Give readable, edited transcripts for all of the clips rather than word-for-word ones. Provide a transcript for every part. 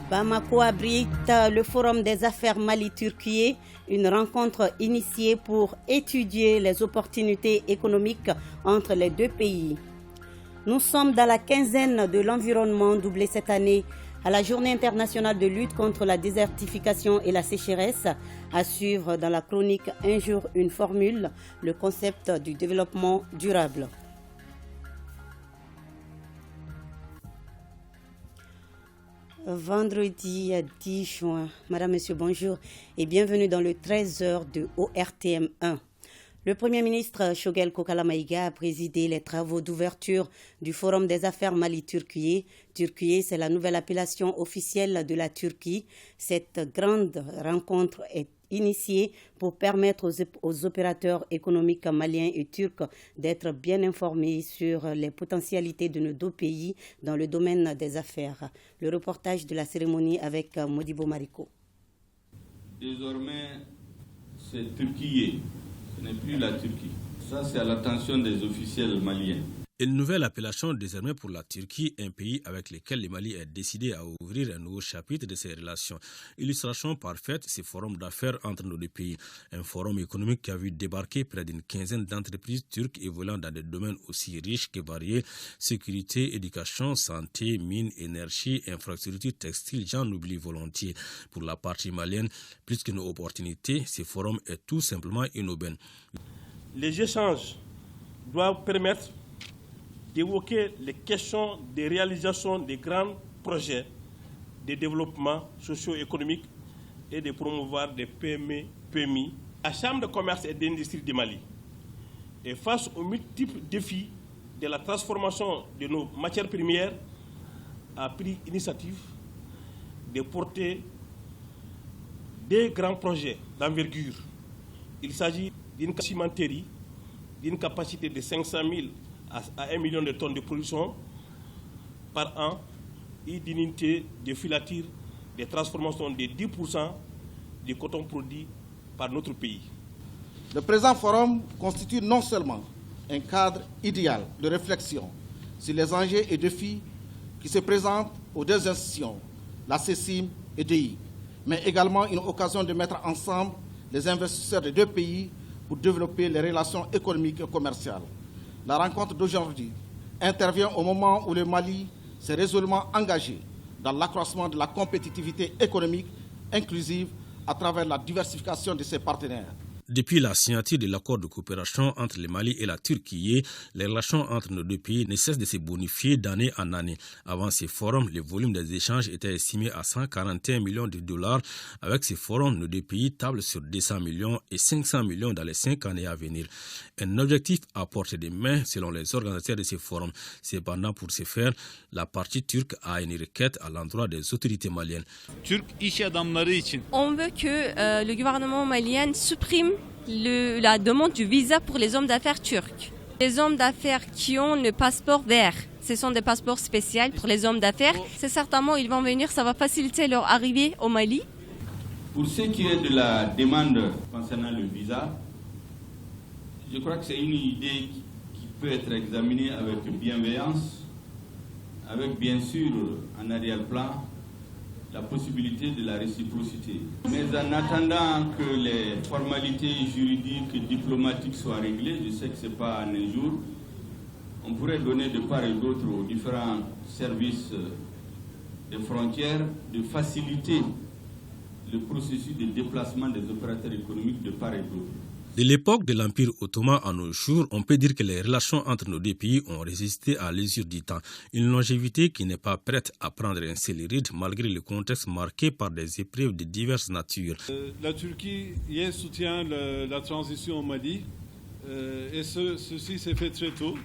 Bamako abrite le Forum des affaires Mali-Turquie, une rencontre initiée pour étudier les opportunités économiques entre les deux pays. Nous sommes dans la quinzaine de l'environnement doublée cette année à la Journée internationale de lutte contre la désertification et la sécheresse, à suivre dans la chronique Un jour, une formule, le concept du développement durable. Vendredi 10 juin. Madame, Monsieur, bonjour et bienvenue dans le 13h de ORTM 1. Le Premier ministre Shogel Kokala Maïga a présidé les travaux d'ouverture du Forum des affaires Mali-Turquie. Turquie, c'est la nouvelle appellation officielle de la Turquie. Cette grande rencontre est initiée pour permettre aux opérateurs économiques maliens et turcs d'être bien informés sur les potentialités de nos deux pays dans le domaine des affaires. Le reportage de la cérémonie avec Modibo Mariko. Désormais, c'est Turquie. Ce n'est plus la Turquie. Ça, c'est à l'attention des officiels maliens. Une nouvelle appellation désormais pour la Turquie, un pays avec lequel le Mali a décidé à ouvrir un nouveau chapitre de ses relations. Illustration parfaite, ce forum d'affaires entre nos deux pays. Un forum économique qui a vu débarquer près d'une quinzaine d'entreprises turques évoluant dans des domaines aussi riches que variés. Sécurité, éducation, santé, mines, énergie, infrastructures textiles, j'en oublie volontiers. Pour la partie malienne, plus qu'une opportunité, ce forum est tout simplement une aubaine. Les échanges doivent permettre d'évoquer les questions de réalisation des grands projets de développement socio-économique et de promouvoir des PME, PMI. La Chambre de commerce et d'industrie du Mali est face aux multiples défis de la transformation de nos matières premières a pris l'initiative de porter des grands projets d'envergure. Il s'agit d'une cimenterie d'une capacité de 500 000 à 1 million de tonnes de production par an et d'une unité de filature de transformation de 10% du coton produit par notre pays. Le présent forum constitue non seulement un cadre idéal de réflexion sur les enjeux et défis qui se présentent aux deux institutions, la CECIM et DEI, mais également une occasion de mettre ensemble les investisseurs des deux pays pour développer les relations économiques et commerciales. La rencontre d'aujourd'hui intervient au moment où le Mali s'est résolument engagé dans l'accroissement de la compétitivité économique inclusive à travers la diversification de ses partenaires. Depuis la signature de l'accord de coopération entre le Mali et la Turquie, les relations entre nos deux pays ne cessent de se bonifier d'année en année. Avant ce forum, le volume des échanges était estimé à 141 millions de dollars. Avec ce forum, nos deux pays tablent sur 200 millions et 500 millions dans les 5 années à venir. Un objectif à portée de main selon les organisateurs de ce forum. Cependant, pour ce faire, la partie turque a une requête à l'endroit des autorités maliennes. On veut que le gouvernement malien supprime la demande du visa pour les hommes d'affaires turcs. Les hommes d'affaires qui ont le passeport vert, ce sont des passeports spéciaux pour les hommes d'affaires. C'est certainement ils vont venir, ça va faciliter leur arrivée au Mali. Pour ce qui est de la demande concernant le visa, je crois que c'est une idée qui peut être examinée avec bienveillance, avec bien sûr en arrière-plan la possibilité de la réciprocité. Mais en attendant que les formalités juridiques et diplomatiques soient réglées, je sais que ce n'est pas en un jour, on pourrait donner de part et d'autre aux différents services des frontières de faciliter le processus de déplacement des opérateurs économiques de part et d'autre. De l'époque de l'Empire ottoman à nos jours, on peut dire que les relations entre nos deux pays ont résisté à l'usure du temps. Une longévité qui n'est pas prête à prendre un seul rythme malgré le contexte marqué par des épreuves de diverses natures. La Turquie soutient la transition au Mali et ceci s'est fait très tôt.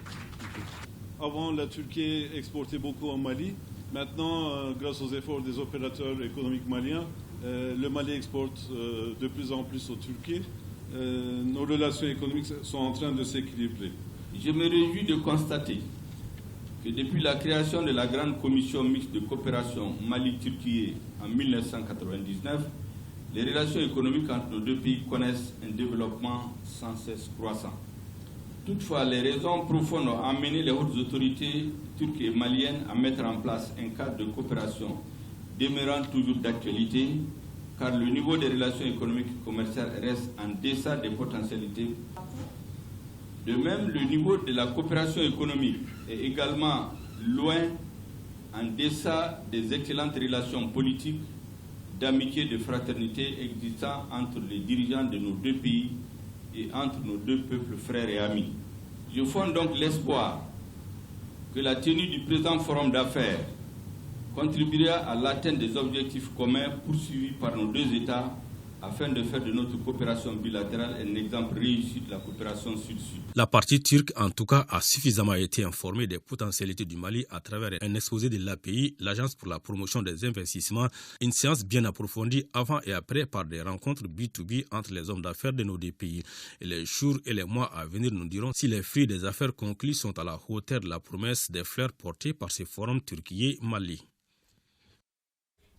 Avant, la Turquie exportait beaucoup au Mali. Maintenant, grâce aux efforts des opérateurs économiques maliens, le Mali exporte de plus en plus aux Turquie. Nos relations économiques sont en train de s'équilibrer. Je me réjouis de constater que depuis la création de la Grande Commission mixte de coopération Mali-Turquie en 1999, les relations économiques entre nos deux pays connaissent un développement sans cesse croissant. Toutefois, les raisons profondes ont amené les hautes autorités turques et maliennes à mettre en place un cadre de coopération demeurant toujours d'actualité, car le niveau des relations économiques et commerciales reste en deçà des potentialités. De même, le niveau de la coopération économique est également loin en deçà des excellentes relations politiques, d'amitié et de fraternité existant entre les dirigeants de nos deux pays et entre nos deux peuples frères et amis. Je fonde donc l'espoir que la tenue du présent forum d'affaires contribuera à l'atteinte des objectifs communs poursuivis par nos deux États afin de faire de notre coopération bilatérale un exemple réussi de la coopération sud-sud. La partie turque, en tout cas, a suffisamment été informée des potentialités du Mali à travers un exposé de l'API, l'Agence pour la promotion des investissements, une séance bien approfondie avant et après par des rencontres B2B entre les hommes d'affaires de nos deux pays. Et les jours et les mois à venir nous diront si les fruits des affaires conclues sont à la hauteur de la promesse des fleurs portées par ce forum Turquie-Mali.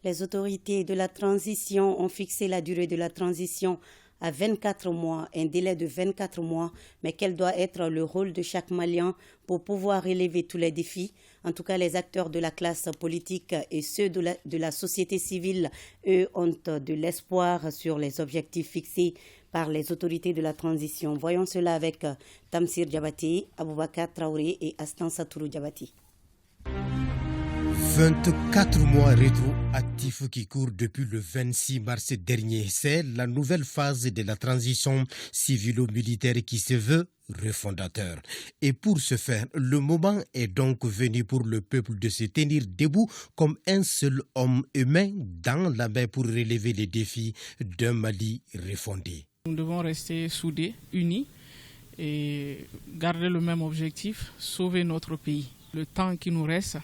Les autorités de la transition ont fixé la durée de la transition à 24 mois, un délai de 24 mois, mais quel doit être le rôle de chaque Malien pour pouvoir relever tous les défis? En tout cas, les acteurs de la classe politique et ceux de la société civile, eux, ont de l'espoir sur les objectifs fixés par les autorités de la transition. Voyons cela avec Tamsir Diabati, Aboubakar Traoré et Astan Satourou Diabati. 24 mois rétroactifs qui courent depuis le 26 mars dernier. C'est la nouvelle phase de la transition civilo-militaire qui se veut refondateur. Et pour ce faire, le moment est donc venu pour le peuple de se tenir debout comme un seul homme humain dans la main pour relever les défis d'un Mali refondé. Nous devons rester soudés, unis et garder le même objectif, sauver notre pays. Le temps qui nous reste,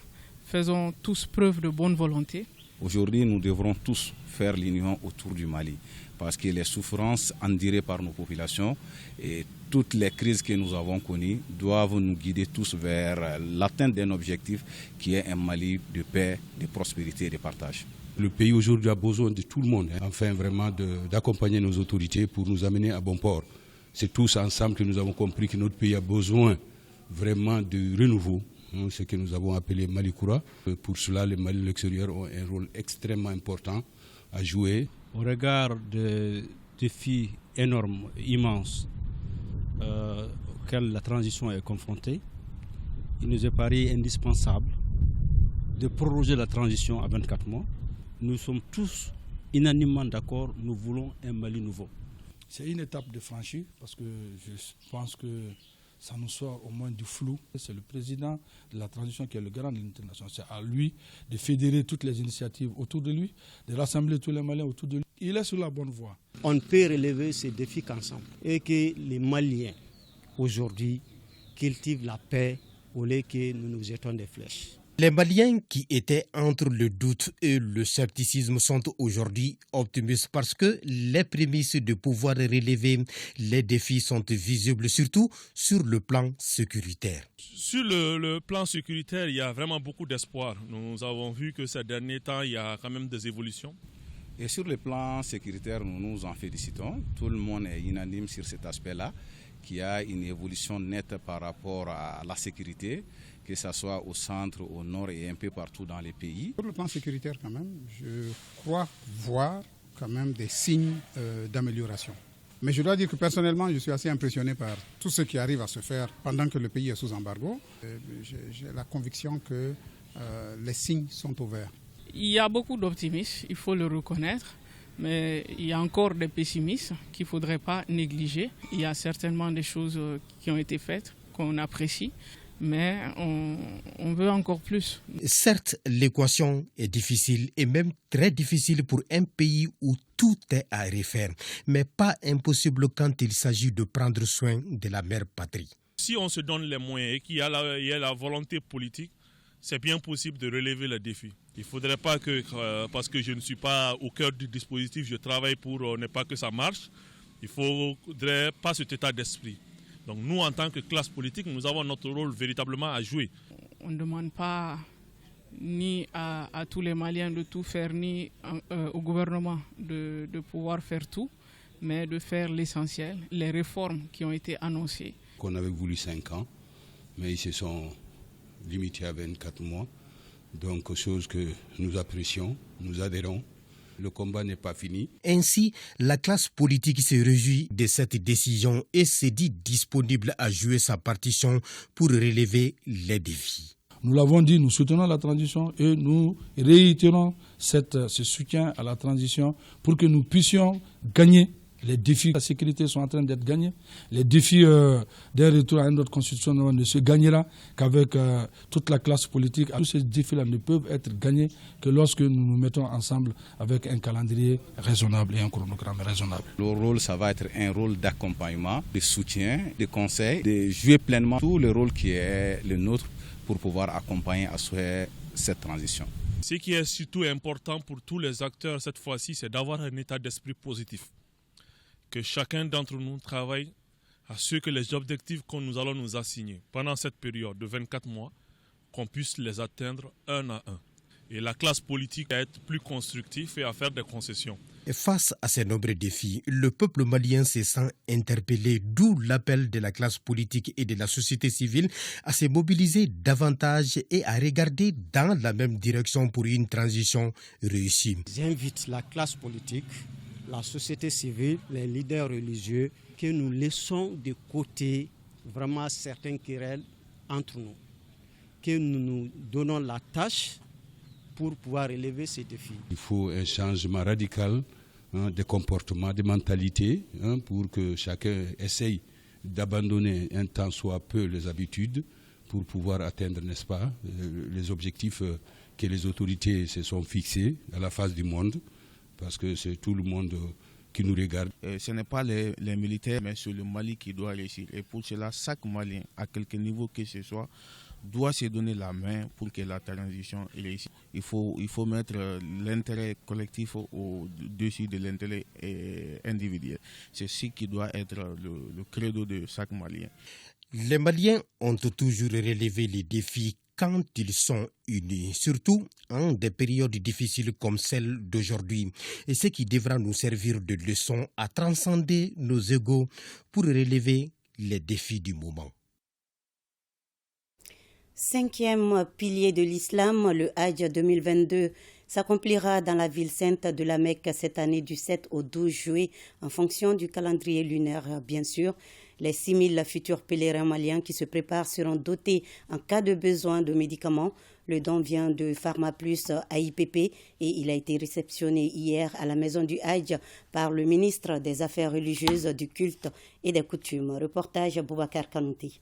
faisons tous preuve de bonne volonté. Aujourd'hui, nous devrons tous faire l'union autour du Mali parce que les souffrances endurées par nos populations et toutes les crises que nous avons connues doivent nous guider tous vers l'atteinte d'un objectif qui est un Mali de paix, de prospérité et de partage. Le pays aujourd'hui a besoin de tout le monde, afin vraiment d'accompagner nos autorités pour nous amener à bon port. C'est tous ensemble que nous avons compris que notre pays a besoin vraiment de renouveau, ce que nous avons appelé Malikoura. Pour cela, les Mali de l'extérieur ont un rôle extrêmement important à jouer. Au regard des défis énormes, immenses, auxquels la transition est confrontée, il nous est paru indispensable de proroger la transition à 24 mois. Nous sommes tous unanimement d'accord, nous voulons un Mali nouveau. C'est une étape de franchie parce que je pense que ça nous sort au moins du flou. C'est le président de la transition qui est le garant de l'unité nationale. C'est à lui de fédérer toutes les initiatives autour de lui, de rassembler tous les Maliens autour de lui. Il est sur la bonne voie. On ne peut relever ces défis qu'ensemble. Et que les Maliens, aujourd'hui, cultivent la paix au lieu que nous nous jetons des flèches. Les Maliens qui étaient entre le doute et le scepticisme sont aujourd'hui optimistes parce que les prémices de pouvoir relever les défis sont visibles, surtout sur le plan sécuritaire. Sur le plan sécuritaire, il y a vraiment beaucoup d'espoir. Nous avons vu que ces derniers temps, il y a quand même des évolutions. Et sur le plan sécuritaire, nous nous en félicitons. Tout le monde est unanime sur cet aspect-là, qu'il y a une évolution nette par rapport à la sécurité, que ce soit au centre, au nord et un peu partout dans les pays. Sur le plan sécuritaire quand même, je crois voir quand même des signes d'amélioration. Mais je dois dire que personnellement, je suis assez impressionné par tout ce qui arrive à se faire pendant que le pays est sous embargo. J'ai la conviction que les signes sont au vert. Il y a beaucoup d'optimistes, il faut le reconnaître. Mais il y a encore des pessimistes qu'il ne faudrait pas négliger. Il y a certainement des choses qui ont été faites, qu'on apprécie, mais on veut encore plus. Certes, l'équation est difficile et même très difficile pour un pays où tout est à refaire, mais pas impossible quand il s'agit de prendre soin de la mère patrie. Si on se donne les moyens et qu'il y a la volonté politique, c'est bien possible de relever le défi. Il ne faudrait pas que, parce que je ne suis pas au cœur du dispositif, je travaille pour ne pas que ça marche. Il ne faudrait pas cet état d'esprit. Donc nous, en tant que classe politique, nous avons notre rôle véritablement à jouer. On ne demande pas ni à tous les Maliens de tout faire, ni au gouvernement de pouvoir faire tout, mais de faire l'essentiel, les réformes qui ont été annoncées. On avait voulu 5 ans, mais ils se sont limités à 24 mois. Donc, chose que nous apprécions, nous adhérons. Le combat n'est pas fini. Ainsi, la classe politique se réjouit de cette décision et se dit disponible à jouer sa partition pour relever les défis. Nous l'avons dit, nous soutenons la transition et nous réitérons ce soutien à la transition pour que nous puissions gagner. Les défis de la sécurité sont en train d'être gagnés. Les défis d'un retour à une autre constitution ne se gagnera qu'avec toute la classe politique. Tous ces défis-là ne peuvent être gagnés que lorsque nous nous mettons ensemble avec un calendrier raisonnable et un chronogramme raisonnable. Le rôle, ça va être un rôle d'accompagnement, de soutien, de conseil, de jouer pleinement tout le rôle qui est le nôtre pour pouvoir accompagner à souhait cette transition. Ce qui est surtout important pour tous les acteurs cette fois-ci, c'est d'avoir un état d'esprit positif. Que chacun d'entre nous travaille à ce que les objectifs que nous allons nous assigner pendant cette période de 24 mois, qu'on puisse les atteindre un à un. Et la classe politique à être plus constructive et à faire des concessions. Et face à ces nombreux défis, le peuple malien se sent interpellé, d'où l'appel de la classe politique et de la société civile à se mobiliser davantage et à regarder dans la même direction pour une transition réussie. J'invite la classe politique, la société civile, les leaders religieux, que nous laissons de côté vraiment certaines querelles entre nous, que nous nous donnons la tâche pour pouvoir relever ces défis. Il faut un changement radical de comportement, de mentalité, pour que chacun essaye d'abandonner un tant soit peu les habitudes pour pouvoir atteindre, n'est-ce pas, les objectifs que les autorités se sont fixés à la face du monde. Parce que c'est tout le monde qui nous regarde. Ce n'est pas les militaires, mais c'est le Mali qui doit réussir. Et pour cela, chaque Malien, à quelque niveau que ce soit, doit se donner la main pour que la transition réussisse. Il faut mettre l'intérêt collectif au-dessus de l'intérêt individuel. C'est ce qui doit être le credo de chaque Malien. Les Maliens ont toujours relevé les défis quand ils sont unis, surtout en des périodes difficiles comme celle d'aujourd'hui, et ce qui devra nous servir de leçon à transcender nos égos pour relever les défis du moment. 5e pilier de l'islam, le Hajj 2022, s'accomplira dans la ville sainte de la Mecque cette année du 7 au 12 juillet en fonction du calendrier lunaire, bien sûr. Les 6000 futurs pèlerins maliens qui se préparent seront dotés en cas de besoin de médicaments. Le don vient de PharmaPlus AIPP et il a été réceptionné hier à la maison du Hajj par le ministre des Affaires religieuses, du culte et des coutumes. Reportage Boubacar Kanouti.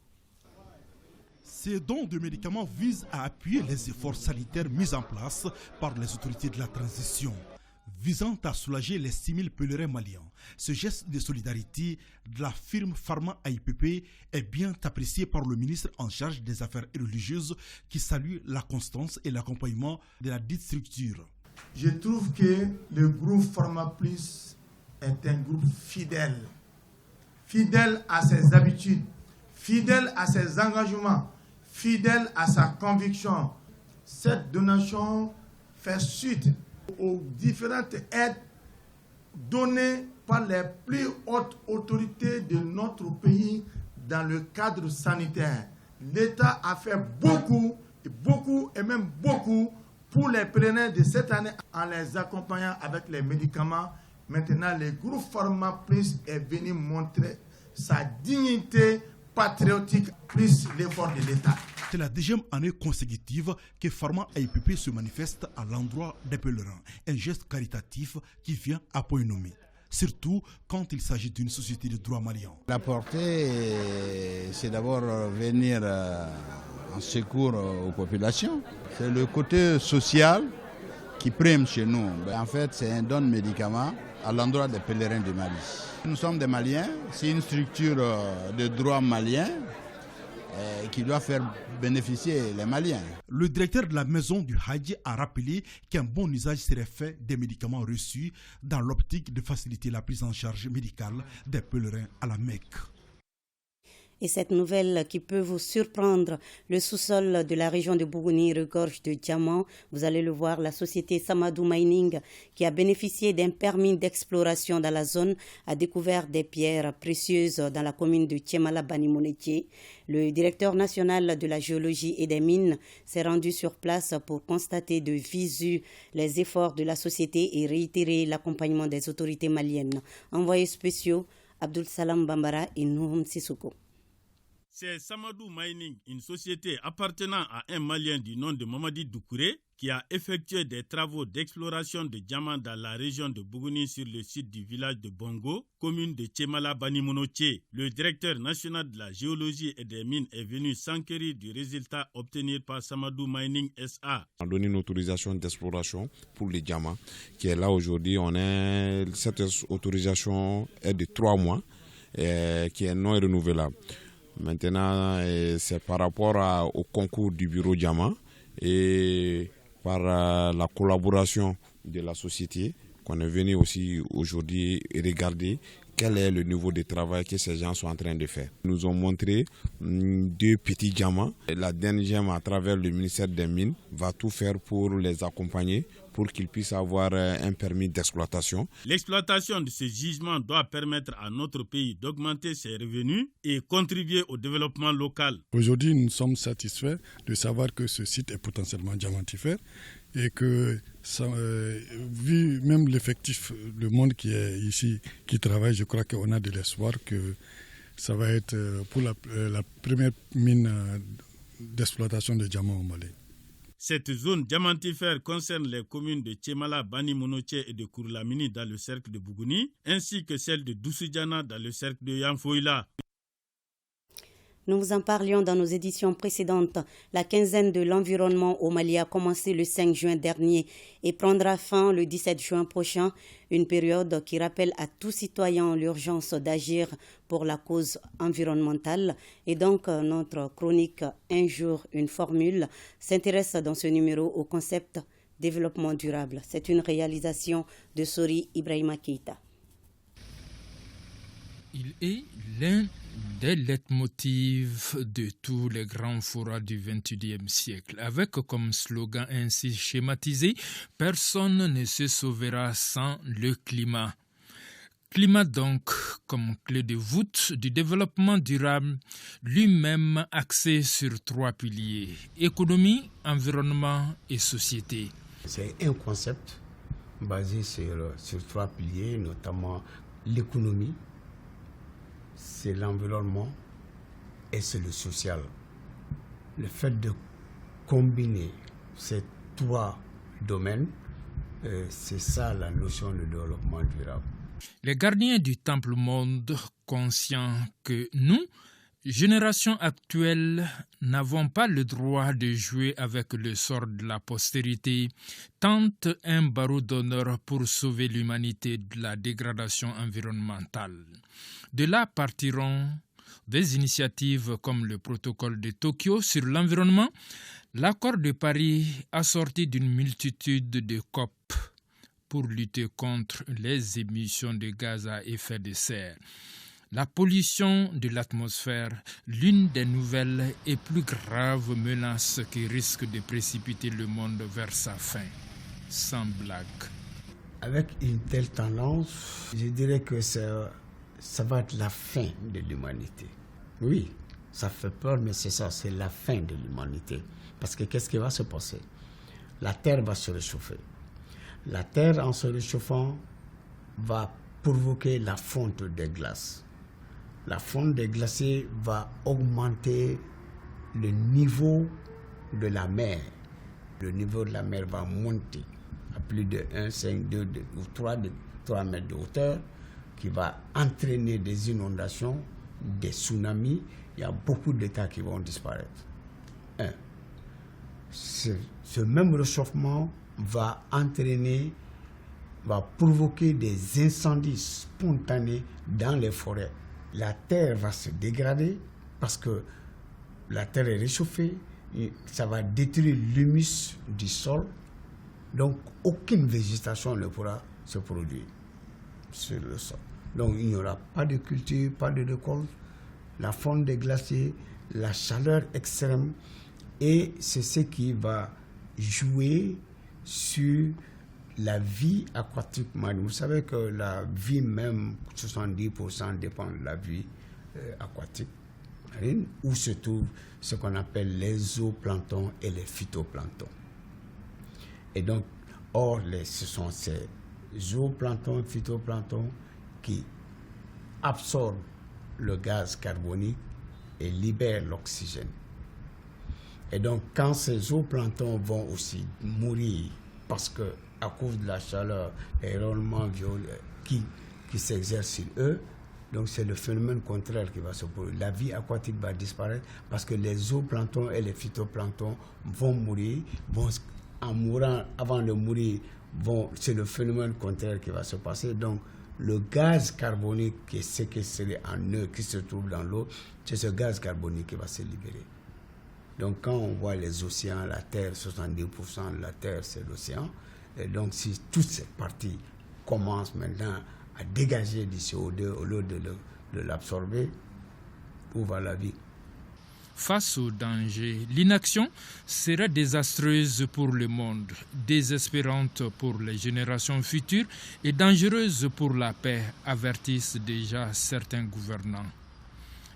Ces dons de médicaments visent à appuyer les efforts sanitaires mis en place par les autorités de la transition, visant à soulager les 6000 pèlerins maliens. Ce geste de solidarité de la firme Pharma AIPP est bien apprécié par le ministre en charge des Affaires religieuses qui salue la constance et l'accompagnement de la dite structure. Je trouve que le groupe PharmaPlus est un groupe fidèle à ses habitudes, fidèle à ses engagements, fidèle à sa conviction. Cette donation fait suite aux différentes aides données par les plus hautes autorités de notre pays dans le cadre sanitaire. L'État a fait beaucoup et même beaucoup pour les pèlerins de cette année en les accompagnant avec les médicaments. Maintenant, le groupe PharmaPlus est venu montrer sa dignité patriotique plus l'effort de l'État. C'est la deuxième année consécutive que Pharma AIPP se manifeste à l'endroit des pèlerins. Un geste caritatif qui vient à point nommé. Surtout quand il s'agit d'une société de droit malien. La portée, c'est d'abord venir en secours aux populations. C'est le côté social qui prime chez nous. En fait, c'est un don de médicaments à l'endroit des pèlerins du Mali. Nous sommes des Maliens, c'est une structure de droit malien qui doit faire bénéficier les Maliens. Le directeur de la maison du Hajj a rappelé qu'un bon usage serait fait des médicaments reçus dans l'optique de faciliter la prise en charge médicale des pèlerins à la Mecque. Et cette nouvelle qui peut vous surprendre, le sous-sol de la région de Bougouni regorge de diamants. Vous allez le voir, la société Samadou Mining, qui a bénéficié d'un permis d'exploration dans la zone, a découvert des pierres précieuses dans la commune de Tchemala Bani-Monetier. Le directeur national de la géologie et des mines s'est rendu sur place pour constater de visu les efforts de la société et réitérer l'accompagnement des autorités maliennes. Envoyés spéciaux, Abdul Salam Bambara et Nouhoum Sissoko. C'est Samadou Mining, une société appartenant à un Malien du nom de Mamadi Doukouré, qui a effectué des travaux d'exploration de diamants dans la région de Bougouni sur le site du village de Bongo, commune de Tchemala Bani-Monetier. Le directeur national de la géologie et des mines est venu s'enquérir du résultat obtenu par Samadou Mining SA. On a donné une autorisation d'exploration pour les diamants qui est là aujourd'hui. Cette autorisation est de 3 mois et qui est non renouvelable. Maintenant, c'est par rapport au concours du bureau diamant et par la collaboration de la société qu'on est venu aussi aujourd'hui regarder quel est le niveau de travail que ces gens sont en train de faire. Ils nous ont montré 2 petits diamants. La DNGM, à travers le ministère des Mines, va tout faire pour les accompagner pour qu'ils puissent avoir un permis d'exploitation. L'exploitation de ce gisement doit permettre à notre pays d'augmenter ses revenus et contribuer au développement local. Aujourd'hui, nous sommes satisfaits de savoir que ce site est potentiellement diamantifère et que, vu même l'effectif, le monde qui est ici, qui travaille, je crois qu'on a de l'espoir que ça va être pour la première mine d'exploitation de diamants au Mali. Cette zone diamantifère concerne les communes de Tchemala, Bani-Monetier et de Kourlamini dans le cercle de Bougouni, ainsi que celle de Doussoudiana dans le cercle de Yanfoïla. Nous vous en parlions dans nos éditions précédentes. La quinzaine de l'environnement au Mali a commencé le 5 juin dernier et prendra fin le 17 juin prochain, une période qui rappelle à tout citoyen l'urgence d'agir pour la cause environnementale. Et donc, notre chronique « Un jour, une formule » s'intéresse dans ce numéro au concept « développement durable ». C'est une réalisation de Sori Ibrahima Keïta. Il est l'un des leitmotifs de tous les grands forats du XXIe siècle, avec comme slogan ainsi schématisé « Personne ne se sauvera sans le climat ». Climat donc comme clé de voûte du développement durable, lui-même axé sur 3 piliers, économie, environnement et société. C'est un concept basé sur 3 piliers, notamment l'économie, c'est l'environnement et c'est le social. Le fait de combiner ces 3 domaines, c'est ça la notion de développement durable. Les gardiens du Temple Monde, conscients que nous, génération actuelle, n'avons pas le droit de jouer avec le sort de la postérité, tentent un barreau d'honneur pour sauver l'humanité de la dégradation environnementale. De là partiront des initiatives comme le protocole de Tokyo sur l'environnement, l'accord de Paris assorti d'une multitude de COP pour lutter contre les émissions de gaz à effet de serre. La pollution de l'atmosphère, l'une des nouvelles et plus graves menaces qui risquent de précipiter le monde vers sa fin. Sans blague. Avec une telle tendance, je dirais que ça va être la fin de l'humanité. Oui, ça fait peur, mais c'est ça, c'est la fin de l'humanité. Parce que qu'est-ce qui va se passer? La Terre va se réchauffer. La Terre, en se réchauffant, va provoquer la fonte des glaces. La fonte des glaciers va augmenter le niveau de la mer. Le niveau de la mer va monter à plus de 1, 5, 2 ou 3 mètres de hauteur, qui va entraîner des inondations, des tsunamis. Il y a beaucoup d'États qui vont disparaître. Ce même réchauffement va provoquer des incendies spontanés dans les forêts. La terre va se dégrader parce que la terre est réchauffée, et ça va détruire l'humus du sol. Donc, aucune végétation ne pourra se produire sur le sol. Donc, il n'y aura pas de culture, pas de récolte. la fonte des glaciers, la chaleur extrême, et c'est ce qui va jouer sur la vie aquatique marine. Vous savez que la vie même, 70% dépend de la vie aquatique marine, où se trouvent ce qu'on appelle les zooplanctons et les phytoplanctons. Et donc, ce sont ces zooplanctons et phytoplanctons qui absorbent le gaz carbonique et libèrent l'oxygène. Et donc, quand ces zooplanctons vont aussi mourir, parce que à cause de la chaleur et rayonnement qui s'exerce sur eux, donc c'est le phénomène contraire qui va se produire. La vie aquatique va disparaître parce que les zooplanctons et les phytoplanctons vont mourir, en mourant, avant de mourir, c'est le phénomène contraire qui va se passer. Donc, le gaz carbonique qui est séquestré en eux, qui se trouve dans l'eau, c'est ce gaz carbonique qui va se libérer. Donc, quand on voit les océans, la Terre, 70% de la Terre, c'est l'océan. Et donc, si toute cette partie commence maintenant à dégager du CO2 au lieu de l'absorber, où va la vie? Face au danger, l'inaction sera désastreuse pour le monde, désespérante pour les générations futures et dangereuse pour la paix, avertissent déjà certains gouvernants.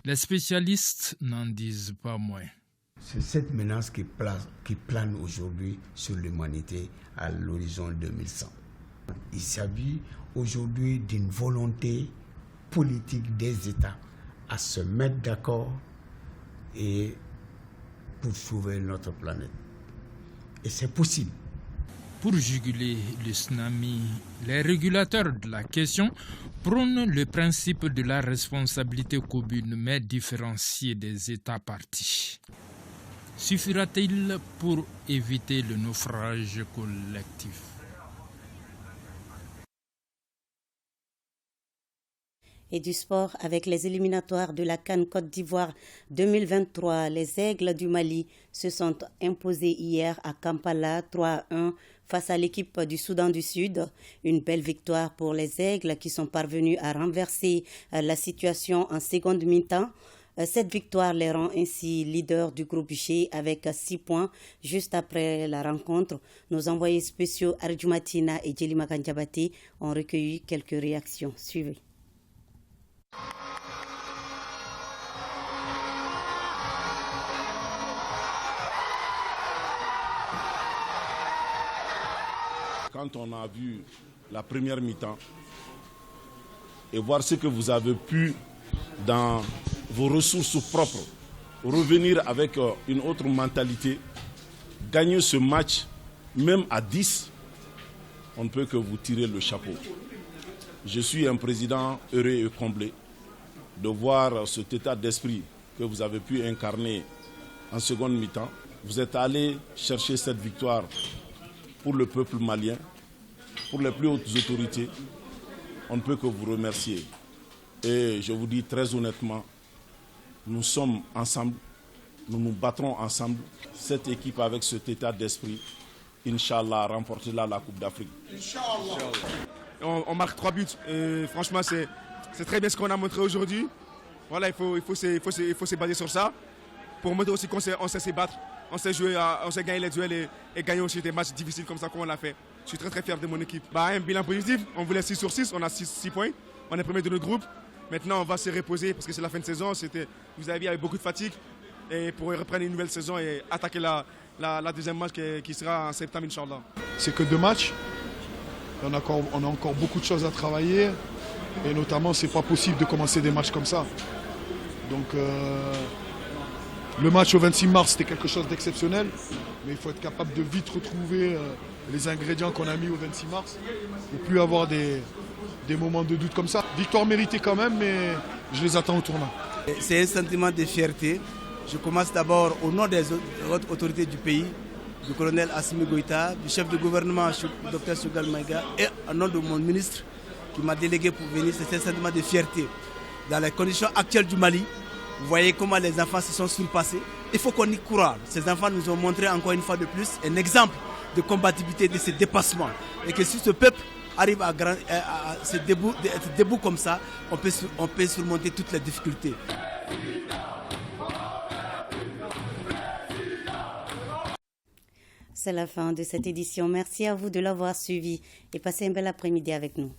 Les spécialistes n'en disent pas moins. C'est cette menace qui plane aujourd'hui sur l'humanité à l'horizon 2100. Il s'agit aujourd'hui d'une volonté politique des États à se mettre d'accord et pour sauver notre planète. Et c'est possible. Pour juguler le tsunami, les régulateurs de la question prônent le principe de la responsabilité commune mais différenciée des États parties. Suffira-t-il pour éviter le naufrage collectif? Et du sport avec les éliminatoires de la CAN Côte d'Ivoire 2023. Les Aigles du Mali se sont imposés hier à Kampala 3-1 face à l'équipe du Soudan du Sud. Une belle victoire pour les Aigles qui sont parvenus à renverser la situation en seconde mi-temps. Cette victoire les rend ainsi leaders du groupe G avec 6 points. Juste après la rencontre, nos envoyés spéciaux Arjumatina et Djelima Kandiabate ont recueilli quelques réactions. Suivez. Quand on a vu la première mi-temps et voir ce que vous avez pu dans vos ressources propres, revenir avec une autre mentalité, gagner ce match, même à 10, on ne peut que vous tirer le chapeau. Je suis un président heureux et comblé de voir cet état d'esprit que vous avez pu incarner en seconde mi-temps. Vous êtes allé chercher cette victoire pour le peuple malien, pour les plus hautes autorités. On ne peut que vous remercier. Et je vous dis très honnêtement, nous sommes ensemble, nous nous battrons ensemble. Cette équipe avec cet état d'esprit, Inch'Allah, remportera la Coupe d'Afrique. Inch'Allah. On marque 3 buts. Et franchement, c'est très bien ce qu'on a montré aujourd'hui. Voilà, il faut se baser sur ça. Pour montrer aussi qu'on sait se battre. On sait jouer, on sait gagner les duels et gagner aussi des matchs difficiles comme ça, comme on l'a fait. Je suis très très fier de mon équipe. Un bilan positif, on voulait 6 sur 6, on a 6 points. On est premier de notre groupe. Maintenant, on va se reposer parce que c'est la fin de saison. Vous avez vu, avec beaucoup de fatigue. Et pour reprendre une nouvelle saison et attaquer la deuxième match qui sera en septembre, Inch'Allah. C'est que 2 matchs. On a encore beaucoup de choses à travailler. Et notamment, c'est pas possible de commencer des matchs comme ça. Donc, le match au 26 mars, c'était quelque chose d'exceptionnel. Mais il faut être capable de vite retrouver les ingrédients qu'on a mis au 26 mars. Pour plus avoir des moments de doute comme ça. Victoire méritée quand même, mais je les attends au tournant. C'est un sentiment de fierté. Je commence d'abord au nom des autres autorités du pays, du colonel Assimi Goïta, du chef de gouvernement, Dr Choguel Maïga, et au nom de mon ministre qui m'a délégué pour venir. C'est un sentiment de fierté. Dans les conditions actuelles du Mali, vous voyez comment les enfants se sont surpassés. Il faut qu'on y croie. Ces enfants nous ont montré encore une fois de plus un exemple de combativité, de ce dépassement. Et que si ce peuple arrive à être debout comme ça, on peut surmonter toutes les difficultés. C'est la fin de cette édition. Merci à vous de l'avoir suivi et passez un bel après-midi avec nous.